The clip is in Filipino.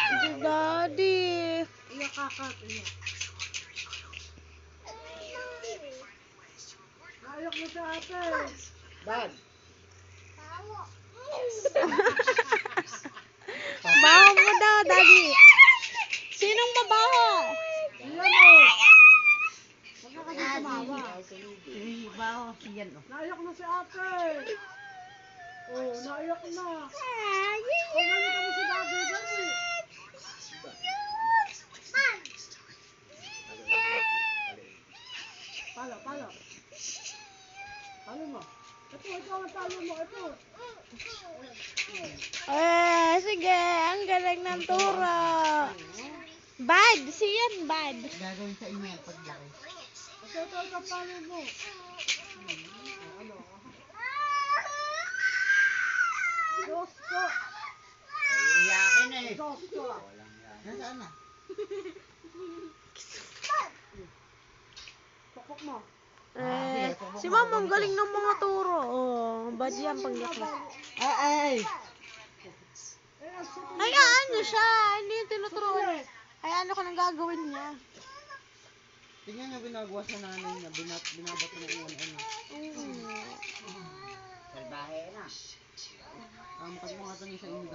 Si Daddy. Iyak kakak, iyak. Naiyak mo sa ate. Bad. Baho mo daw, Daddy. Sinong babaho? Iyan o. Huwag ka kasi tumawa. Baho yan o. Naiyak na si ate. Oh, naiyak na. Kung ano ka mo si Daddy, dali. Palo. Palo mo. Ito ang talo mo, ito. Sige. Ang galing ng turo. Bad. Siyan, bad. Gagawin sa inyo yan paglaki. Ito ang palo mo. Ano? Dos ko. Iyakin eh. Dos ko. Nasaan na? Pokok mo. Si Mama ang galing ng mga turo. Oh, bad yan paglaki. Ay! Hayaan niyo siya. Hindi yung tinuturuan. Hayaan niyo kung anong gagawin niya. Tingnan niya binagawa sa nanay niya. Binabato na iwan ano. Salbahe na. Pag mga ito niya sa inyo